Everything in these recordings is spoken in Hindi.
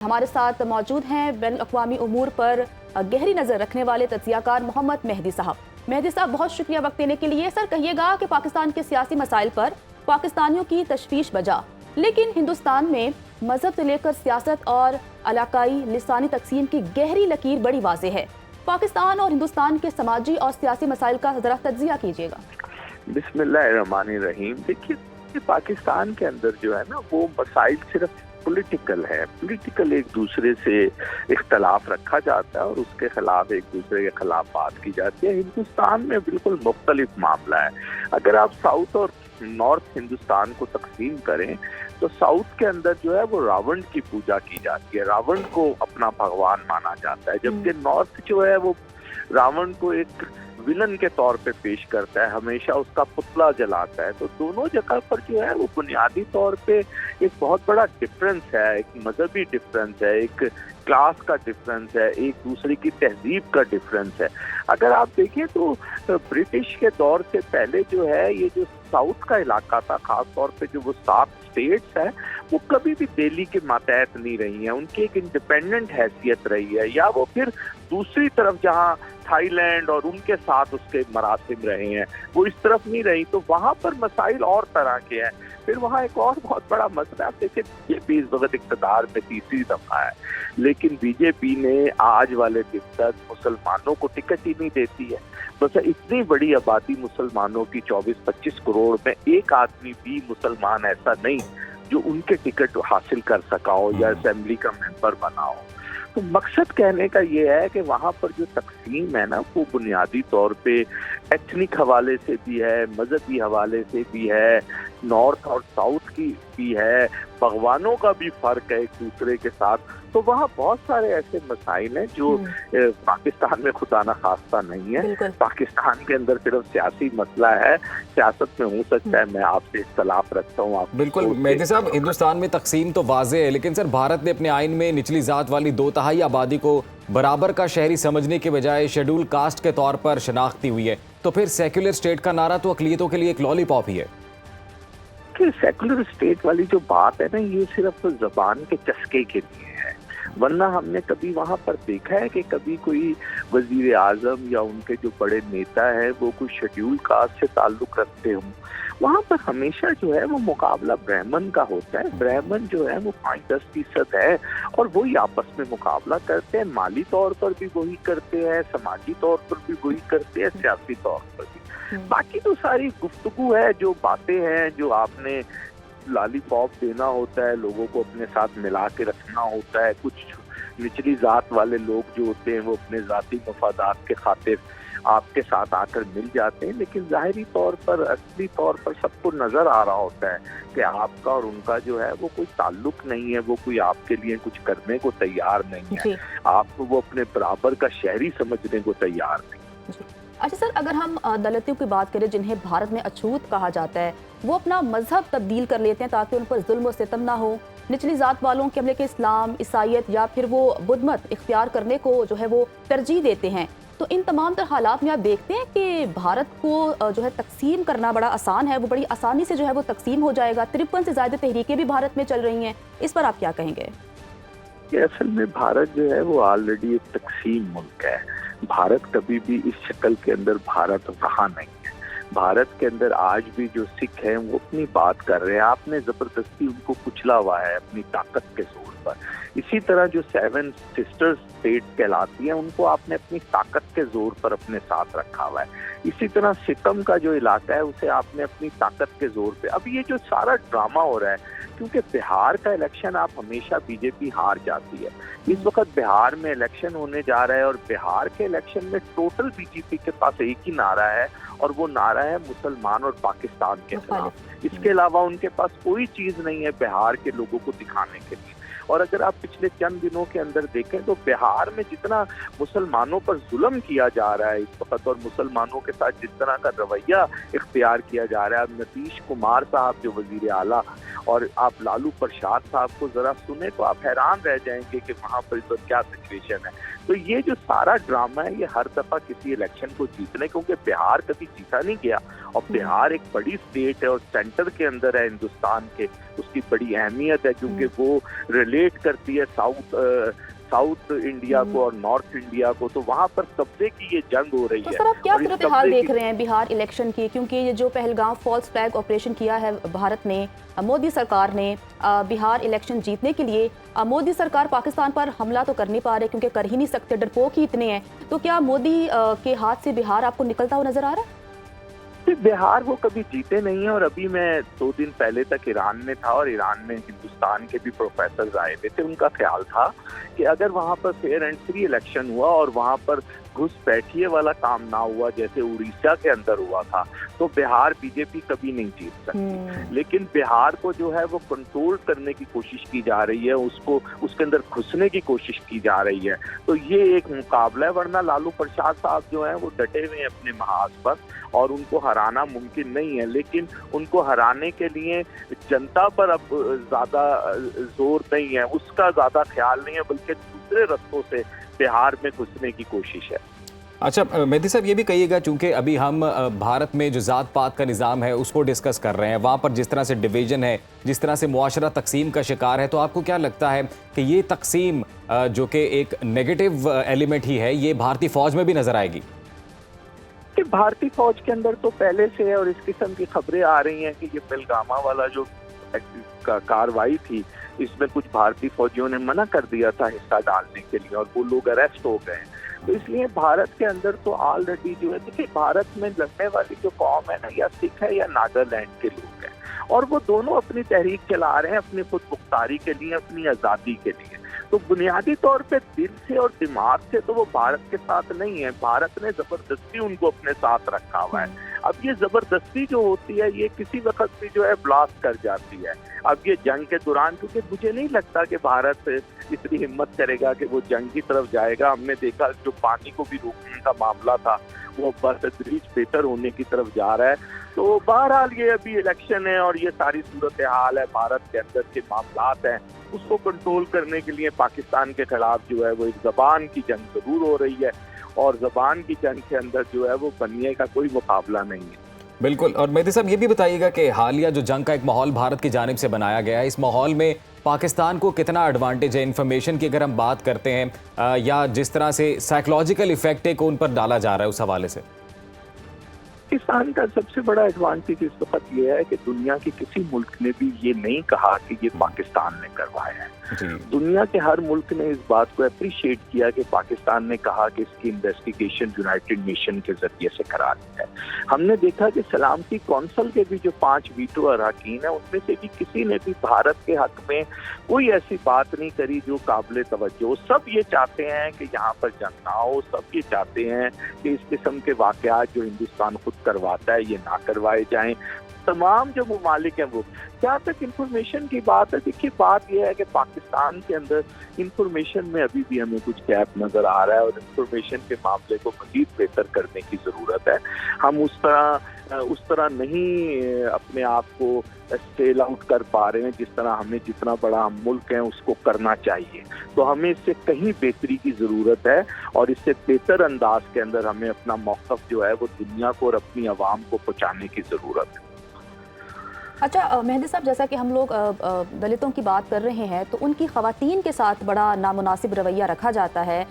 हमारे साथ मौजूद हैं बैन अक़वामी उमूर पर गहरी नज़र रखने वाले तज्ज़ियाकार मोहम्मद मेहदी साहब। मेहदी साहब, बहुत शुक्रिया वक्त देने के लिए। सर, कहिएगा कि पाकिस्तान के सियासी मसाइल पर पाकिस्तानियों की तशवीश बजा, लेकिन हिंदुस्तान में मजहब से लेकर सियासत और इलाकाई लिसानी तकसीम की गहरी लकीर बड़ी वाज़ेह है। पाकिस्तान और हिंदुस्तान के समाजी और सियासी मसाइल का ज़रा तज्ज़िया कीजिएगा। बिस्मिल्लाहिर्रहमानिर्रहीम। देखिए, पाकिस्तान के अंदर जो है ना, वो मसाइल सिर्फ पॉलिटिकल है। पॉलिटिकल एक दूसरे से इख्तलाफ रखा जाता है और उसके खिलाफ एक दूसरे के खिलाफ बात की जाती है। हिंदुस्तान में बिल्कुल मुख्तलिफ मामला है। अगर आप साउथ और नॉर्थ हिंदुस्तान को तकसीम करें तो साउथ के अंदर जो है वो रावण की पूजा की जाती है, रावण को अपना भगवान माना जाता है, जबकि नॉर्थ जो है वो रावण को एक विलन के तौर पे पेश करता है, हमेशा उसका पुतला जलाता है। तो दोनों जगह पर जो है वो बुनियादी तौर पे एक बहुत बड़ा डिफरेंस है, एक मजहबी डिफरेंस है, एक क्लास का डिफरेंस है, एक दूसरे की तहजीब का डिफरेंस है। अगर आप देखें तो ब्रिटिश के दौर से पहले जो है ये जो साउथ का इलाका था, खास तौर पे जो वो 7 स्टेट्स है, वो कभी भी दिल्ली के मातहत नहीं रही हैं। उनकी एक इंडिपेंडेंट हैसियत रही है, या वो फिर दूसरी तरफ जहाँ थाईलैंड और उनके साथ उसके मरासिम रहे हैं, वो इस तरफ नहीं रही। तो वहाँ पर मसाइल और तरह के हैं। फिर वहाँ एक और बहुत बड़ा मसला, आप देखिए बीजेपी इस वक्त इक़्तिदार में तीसरी दफा है, लेकिन बीजेपी ने आज वाले दिन तक मुसलमानों को टिकट ही नहीं देती है। बस इतनी बड़ी आबादी मुसलमानों की 24-25 करोड़ में एक आदमी भी मुसलमान ऐसा नहीं जो उनके टिकट हासिल कर सका हो या असेंबली का मेंबर बना हो। तो मकसद कहने का ये है कि वहाँ पर जो तकसीम है ना, वो बुनियादी तौर पे एथनिक हवाले से भी है, मजहबी हवाले से भी है, नॉर्थ और साउथ की भी है, भगवानों का भी फर्क है एक दूसरे के साथ। तो वहाँ बहुत सारे ऐसे मसाइल हैं जो पाकिस्तान में खुदा ना खास्ता नहीं है। पाकिस्तान के अंदर सिर्फ सियासी मसला है, सियासत में हो सकता है मैं आपसे इख्तलाफ रखता हूँ। बिल्कुल मेहदी साहब, हिंदुस्तान में तकसीम तो वाज़ेह है, लेकिन सर भारत ने अपने आइन में निचली जात वाली 2/3 आबादी को बराबर का शहरी समझने के बजाय शेड्यूल कास्ट के तौर पर शनाख्ती हुई है। तो फिर सेक्युलर स्टेट का नारा तो अक़लियतों के लिए एक लॉलीपॉप ही है। सेकुलर स्टेट वाली जो बात है ना, ये सिर्फ जबान के चस्के के लिए है, वरना हमने कभी वहाँ पर देखा है कि कभी कोई वजीर आजम या उनके जो बड़े नेता है वो कोई शेड्यूल कास्ट से ताल्लुक रखते हों। वहाँ पर हमेशा जो है वो मुकाबला ब्राह्मण का होता है। ब्राह्मण जो है वो 5-10% है और वही आपस में मुकाबला करते हैं, माली तौर पर भी वही करते हैं, समाजी तौर पर भी वही करते हैं, सियासी तौर पर भी। बाकी तो सारी गुफ्तगू है, जो बातें हैं, जो आपने लॉलीपॉप देना होता है, लोगों को अपने साथ मिला के रखना होता है। कुछ निचली जात वाले लोग जो होते हैं वो अपने जाती मफादात के खातिर आपके साथ आकर मिल जाते हैं, लेकिन जाहिरी तौर पर असली तौर पर सबको नजर आ रहा होता है कि आपका और उनका जो है वो कोई ताल्लुक नहीं है, वो कोई आपके लिए कुछ करने को तैयार नहीं है, आपको वो अपने बराबर का शहरी समझने को तैयार नहीं। अच्छा सर, अगर हम दलितों की बात करें जिन्हें भारत में अछूत कहा जाता है, वो अपना मजहब तब्दील कर लेते हैं ताकि उन पर जुल्म और सितम ना हो। निचली जात वालों के हमले के इस्लाम, ईसाईयत या फिर वो बुद्ध मत इख्तियार करने को जो है वो तरजीह देते हैं। तो इन तमाम तर हालात में आप देखते हैं कि भारत को जो है तकसीम करना बड़ा आसान है, वो बड़ी आसानी से जो है वो तकसीम हो जाएगा। 53 से ज़्यादा तहरीकें भी भारत में चल रही हैं, इस पर आप क्या कहेंगे? असल में भारत जो है वो ऑलरेडी एक तकसीम मुल्क है। भारत कभी भी इस शक्ल के अंदर भारत रहा नहीं है। भारत के अंदर आज भी जो सिख हैं वो अपनी बात कर रहे हैं, आपने जबरदस्ती उनको कुचला हुआ है अपनी ताकत के जोर पर। इसी तरह जो 7 सिस्टर स्टेट कहलाती हैं उनको आपने अपनी ताकत के जोर पर अपने साथ रखा हुआ है। इसी तरह सितम का जो इलाका है उसे आपने अपनी ताकत के जोर पे। अब ये जो सारा ड्रामा हो रहा है, क्योंकि बिहार का इलेक्शन आप हमेशा बीजेपी हार जाती है। इस वक्त बिहार में इलेक्शन होने जा रहा है और बिहार के इलेक्शन में टोटल बीजेपी के पास एक ही नारा है और वो नारा है मुसलमान और पाकिस्तान के खिलाफ। इसके अलावा उनके पास कोई चीज नहीं है बिहार के लोगों को दिखाने के लिए। और अगर आप पिछले चंद दिनों के अंदर देखें तो बिहार में जितना मुसलमानों पर जुल्म किया जा रहा है इस वक्त और मुसलमानों के साथ जिस तरह का रवैया इख्तियार किया जा रहा है, अब नीतीश कुमार साहब जो वजीर आला और आप लालू प्रसाद साहब को जरा सुने तो आप हैरान रह जाएंगे कि वहाँ पर इस वक्त क्या सिचुएशन है। तो ये जो सारा ड्रामा है ये हर दफा किसी इलेक्शन को जीतने, क्योंकि बिहार कभी जीता नहीं गया और बिहार एक बड़ी स्टेट है और सेंटर के अंदर है हिंदुस्तान के, उसकी बड़ी अहमियत है क्योंकि वो रिलेट करती है साउथ इंडिया को और नॉर्थ इंडिया को, तो वहाँ पर कब्जे की ये जंग हो रही है। तो सर आप क्या सूरत हाल देख रहे हैं बिहार इलेक्शन की, क्योंकि ये जो पहलगाम फॉल्स फ्लैग ऑपरेशन किया है भारत ने, मोदी सरकार ने बिहार इलेक्शन जीतने के लिए, मोदी सरकार पाकिस्तान पर हमला तो कर नहीं पा रहे क्योंकि कर ही नहीं सकते, डरपोक ही इतने हैं, तो क्या मोदी के हाथ से बिहार आपको निकलता हुआ नजर आ रहा है? बिहार वो कभी जीते नहीं है और अभी मैं 2 दिन पहले तक ईरान में था और ईरान में हिंदुस्तान के भी प्रोफेसर आए हुए थे। उनका ख्याल था कि अगर वहाँ पर फेयर एंड फ्री इलेक्शन हुआ और वहाँ पर घुसपैठिए वाला काम ना हुआ जैसे उड़ीसा के अंदर हुआ था तो बिहार बीजेपी कभी नहीं जीत सकती। लेकिन बिहार को जो है वो कंट्रोल करने की कोशिश की जा रही है, उसको उसके अंदर घुसने की कोशिश की जा रही है। तो ये एक मुकाबला है, वरना लालू प्रसाद साहब जो है वो डटे हुए हैं अपने महाज पर और उनको हराना मुमकिन नहीं है। लेकिन उनको हराने के लिए जनता पर अब ज्यादा जोर नहीं है, उसका ज्यादा ख्याल नहीं है, बल्कि दूसरे रास्तों से बिहार में घुसने की कोशिश है। अच्छा मेहदी साहब, ये भी कहिएगा, चूंकि अभी हम भारत में जो जात पात का निज़ाम है उसको डिस्कस कर रहे हैं, वहाँ पर जिस तरह से डिवीजन है, जिस तरह से मुआशरा तकसीम का शिकार है, तो आपको क्या लगता है कि ये तकसीम जो कि एक नेगेटिव एलिमेंट ही है, ये भारतीय फौज में भी नजर आएगी? भारतीय फौज के अंदर तो पहले से है और इस किस्म की खबरें आ रही हैं कि ये पहलगामा वाला जो कार्रवाई थी इसमें कुछ भारतीय फौजियों ने मना कर दिया था हिस्सा डालने के लिए और वो लोग अरेस्ट हो गए। तो इसलिए भारत के अंदर तो ऑलरेडी जो है, देखिए भारत में लड़ने वाली जो कौम है ना, या सिख है या नागालैंड के लोग हैं और वो दोनों अपनी तहरीक चला रहे हैं अपनी खुद मुख्तारी के लिए, अपनी आज़ादी के लिए। तो बुनियादी तौर पे दिल से और दिमाग से तो वो भारत के साथ नहीं है, भारत ने जबरदस्ती उनको अपने साथ रखा हुआ है। अब ये जबरदस्ती जो होती है ये किसी वक्त भी जो है ब्लास्ट कर जाती है। अब ये जंग के दौरान, क्योंकि मुझे नहीं लगता कि भारत इतनी हिम्मत करेगा कि वो जंग की तरफ जाएगा। हमने देखा जो पानी को भी रोकने का मामला था वो बतदरीज बेहतर होने की तरफ जा रहा है। तो बहरहाल ये अभी इलेक्शन है और ये सारी सूरत हाल है, भारत के अंदर के मामलात हैं, उसको कंट्रोल करने के लिए पाकिस्तान के खिलाफ जो है वो एक ज़बान की जंग जरूर हो रही है और ज़बान की जंग के अंदर जो है वो बनिए का कोई मुकाबला नहीं है। बिल्कुल। और मेहदी साहब ये भी बताइएगा कि हालिया जो जंग का एक माहौल भारत की जानिब से बनाया गया है, इस माहौल में पाकिस्तान को कितना एडवांटेज है इन्फॉर्मेशन की, अगर हम बात करते हैं, या जिस तरह से साइकोलॉजिकल इफेक्ट है उन पर डाला जा रहा है उस हवाले से? पाकिस्तान का सबसे बड़ा एडवांटेज इस वक्त ये है कि दुनिया के किसी मुल्क ने भी ये नहीं कहा कि ये पाकिस्तान ने करवाया है। दुनिया के हर मुल्क ने इस बात को अप्रिशिएट किया कि पाकिस्तान ने कहा कि इसकी इन्वेस्टिगेशन यूनाइटेड नेशन के जरिए से करानी है। हमने देखा कि सलामती कौंसिल के भी जो 5 वीटो अरकान है उनमें से भी किसी ने भी भारत के हक में कोई ऐसी बात नहीं करी जो काबिल तवज्जो। सब ये चाहते हैं कि यहाँ पर जंग ना हो, सब ये चाहते हैं कि इस किस्म के वाकयात जो हिंदुस्तान खुद करवाता है ये ना करवाए जाएं। तमाम जो ममालिक हैं वो, जहाँ तक इंफॉर्मेशन की बात है, देखिए बात यह है कि पाकिस्तान के अंदर इंफॉर्मेशन में अभी भी हमें कुछ गैप नजर आ रहा है और इंफॉर्मेशन के मामले को मजीद बेहतर करने की जरूरत है। हम उस तरह नहीं अपने आप को स्केल आउट कर पा रहे हैं जिस तरह हमें, जितना बड़ा हम मुल्क है उसको करना चाहिए। तो हमें इससे कहीं बेहतरी की जरूरत है और इससे बेहतर अंदाज के अंदर हमें अपना मौक़िफ़ जो है वो दुनिया को और अपनी आवाम को पहुँचाने की जरूरत है। अच्छा मेहदी साहब, जैसा कि हम लोग दलितों की बात कर रहे हैं तो उनकी ख़वातीन के साथ बड़ा नामुनासिब रवैया रखा जाता है।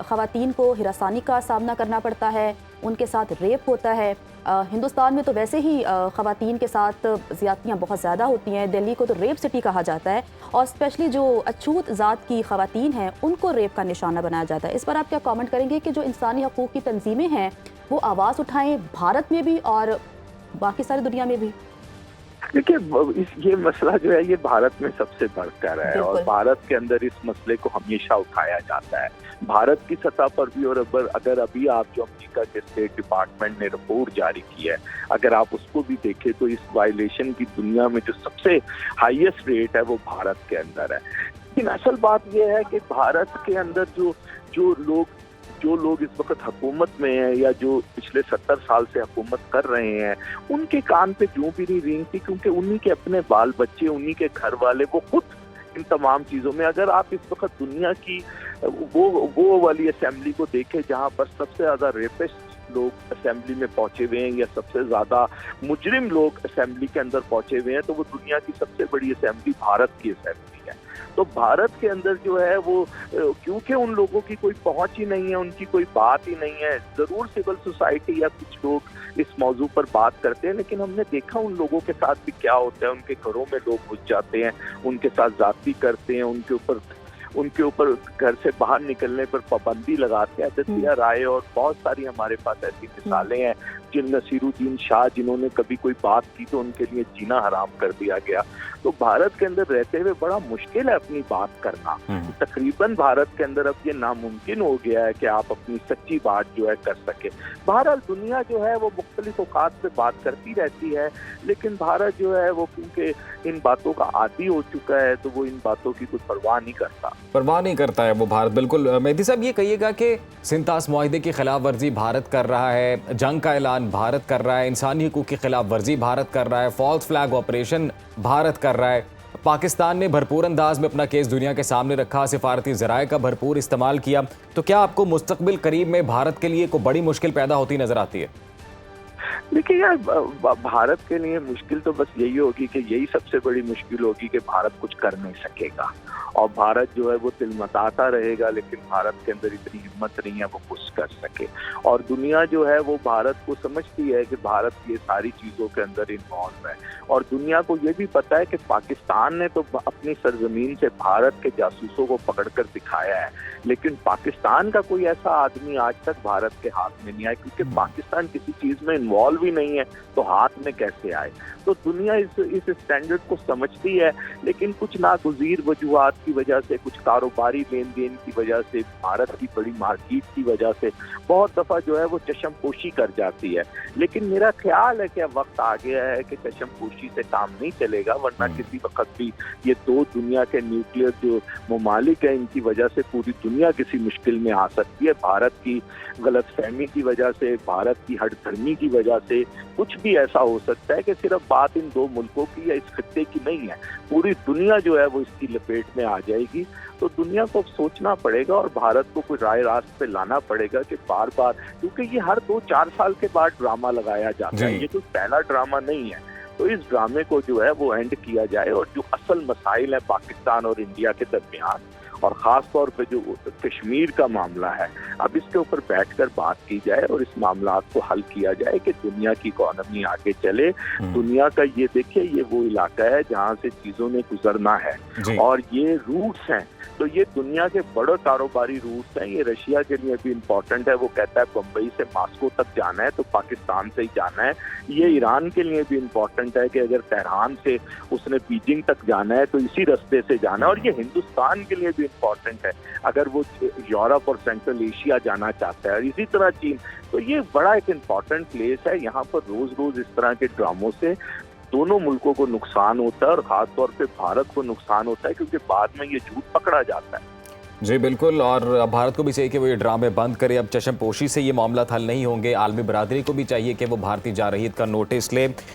ख़वातीन को हिरासानी का सामना करना पड़ता है, उनके साथ रेप होता है। हिंदुस्तान में तो वैसे ही ख़वातीन के साथ ज़्यादतियाँ बहुत ज़्यादा होती हैं। दिल्ली को तो रेप सिटी कहा जाता है और स्पेशली जो अछूत ज़ात की ख़वातीन हैं उनको रेप का निशाना बनाया जाता है। इस पर आप क्या कमेंट करेंगे कि जो इंसानी हकूक़ की तंजीमें हैं वो आवाज़ उठाएँ भारत में भी और बाकी सारी दुनिया में भी? देखिए ये मसला जो है ये भारत में सबसे बढ़कर है और भारत के अंदर इस मसले को हमेशा उठाया जाता है, भारत की सतह पर भी। और अगर अभी आप जो अमेरिका के स्टेट डिपार्टमेंट ने रिपोर्ट जारी की है, अगर आप उसको भी देखें तो इस वायलेशन की दुनिया में जो सबसे हाईएस्ट रेट है वो भारत के अंदर है। लेकिन असल बात यह है कि भारत के अंदर जो लोग जो लोग इस वक्त हुकूमत में हैं या जो पिछले 70 साल से हुकूमत कर रहे हैं, उनके कान पे जूं भी नहीं रेंगती, क्योंकि उन्हीं के अपने बाल बच्चे, उन्हीं के घर वाले, वो खुद इन तमाम चीज़ों में। अगर आप इस वक्त दुनिया की वो वाली असेंबली को देखें जहां पर सबसे ज़्यादा रेपिस्ट लोग असेंबली में पहुंचे हुए हैं या सबसे ज़्यादा मुजरिम लोग असेंबली के अंदर पहुंचे हुए हैं, तो वो दुनिया की सबसे बड़ी असेंबली भारत की असेंबली है। तो भारत के अंदर जो है वो, क्योंकि उन लोगों की कोई पहुंच ही नहीं है, उनकी कोई बात ही नहीं है। ज़रूर सिविल सोसाइटी या कुछ लोग इस मौजू पर बात करते हैं, लेकिन हमने देखा उन लोगों के साथ भी क्या होता है। उनके घरों में लोग घुस जाते हैं, उनके साथ जाती करते हैं, उनके ऊपर घर से बाहर निकलने पर पाबंदी लगाते हैं। दतिया राय और बहुत सारी हमारे पास ऐसी मिसालें हैं। जिन नसीरुद्दीन शाह, जिन्होंने कभी कोई बात की तो उनके लिए जीना हराम कर दिया गया। तो भारत के अंदर रहते हुए बड़ा मुश्किल है अपनी बात करना। तकरीबन भारत के अंदर अब ये नामुमकिन हो गया है कि आप अपनी सच्ची बात जो है कर सके। बहरहाल दुनिया जो है वो मुख्तलिफ औकात पे बात करती रहती है, लेकिन भारत जो है वो क्योंकि इन बातों का आदी हो चुका है, तो वो इन बातों की कोई परवाह नहीं करता है वो भारत। बिल्कुल मेहदी साहब, ये कहिएगा कि सिंतास मुआहिदे की खिलाफ वर्जी भारत कर रहा है, जंग का ऐलान भारत कर रहा है, इंसानी हकूक़ की खिलाफ वर्जी भारत कर रहा है, फॉल्स फ्लैग ऑपरेशन भारत कर रहा है, पाकिस्तान ने भरपूर अंदाज में अपना केस दुनिया के सामने रखा, सिफारती ज़राए का भरपूर इस्तेमाल किया, तो क्या आपको मुस्तकबिल करीब में भारत के लिए कोई बड़ी मुश्किल पैदा होती नजर आती है? देखिए यार, भारत के लिए मुश्किल तो बस यही होगी कि यही सबसे बड़ी मुश्किल होगी कि भारत कुछ कर नहीं सकेगा और भारत जो है वो तिलमताता रहेगा, लेकिन भारत के अंदर इतनी हिम्मत नहीं है वो कुछ कर सके। और दुनिया जो है वो भारत को समझती है कि भारत ये सारी चीज़ों के अंदर इन्वॉल्व है, और दुनिया को ये भी पता है कि पाकिस्तान ने तो अपनी सरजमीन से भारत के जासूसों को पकड़कर दिखाया है, लेकिन पाकिस्तान का कोई ऐसा आदमी आज तक भारत के हाथ में नहीं आया, क्योंकि पाकिस्तान किसी चीज़ में इन्वॉल्व भी नहीं है तो हाथ में कैसे आए। तो दुनिया इस स्टैंडर्ड को समझती है, लेकिन कुछ नागुज़ीर वजूहात की वजह से, कुछ कारोबारी लेन देन की वजह से, भारत की बड़ी मार्केट की वजह से बहुत दफ़ा जो है वो चशमपोशी कर जाती है। लेकिन मेरा ख्याल है कि अब वक्त आ गया है कि चशमपोशी से काम नहीं चलेगा, वरना किसी वक्त भी ये दो दुनिया के न्यूक्लियर जो ममालिक हैं, इनकी वजह से पूरी दुनिया किसी मुश्किल में आ सकती है। भारत की गलतफहमी की वजह से, भारत की हठधर्मी की वजह से कुछ भी ऐसा हो सकता है कि सिर्फ बात इन दो मुल्कों की या इस खित्ते की नहीं है, पूरी दुनिया जो है वो इसकी लपेट में आ जाएगी। तो दुनिया को सोचना पड़ेगा और भारत को कोई राय रास्त पे लाना पड़ेगा कि बार बार, क्योंकि ये हर 2-4 साल के बाद ड्रामा लगाया जाता है, ये कोई पहला ड्रामा नहीं है। तो इस ड्रामे को जो है वो एंड किया जाए और जो असल मसाइल है पाकिस्तान और इंडिया के दरमियान, और ख़ास तौर पे जो कश्मीर का मामला है, अब इसके ऊपर बैठकर बात की जाए और इस मामला को हल किया जाए कि दुनिया की इकॉनमी आगे चले। दुनिया का ये देखिए, ये वो इलाका है जहाँ से चीज़ों ने गुजरना है और ये रूट्स हैं, तो ये दुनिया के बड़े कारोबारी रूट्स हैं। ये रशिया के लिए भी इम्पोर्टेंट है, वो कहता है बम्बई से मास्को तक जाना है तो पाकिस्तान से ही जाना है। ये ईरान के लिए भी इम्पोर्टेंट है कि अगर तेहरान से उसने बीजिंग तक जाना है तो इसी रास्ते से जाना है। और ये हिंदुस्तान के लिए भी इम्पोर्टेंट है अगर वो यूरोप और सेंट्रल एशिया जाना चाहता है, और इसी तरह चीन। तो ये बड़ा एक इम्पोर्टेंट प्लेस है। यहाँ पर रोज रोज इस तरह के ड्रामों से दोनों मुल्कों को नुकसान होता है और खास तौर पे भारत को नुकसान होता है, क्योंकि बाद में ये झूठ पकड़ा जाता है। जी बिल्कुल, और भारत को भी चाहिए कि वो ये ड्रामे बंद करे। अब चशमपोशी से ये मामला हल नहीं होंगे, आलमी बरादरी को भी चाहिए कि वो भारतीय जारहीत का नोटिस ले।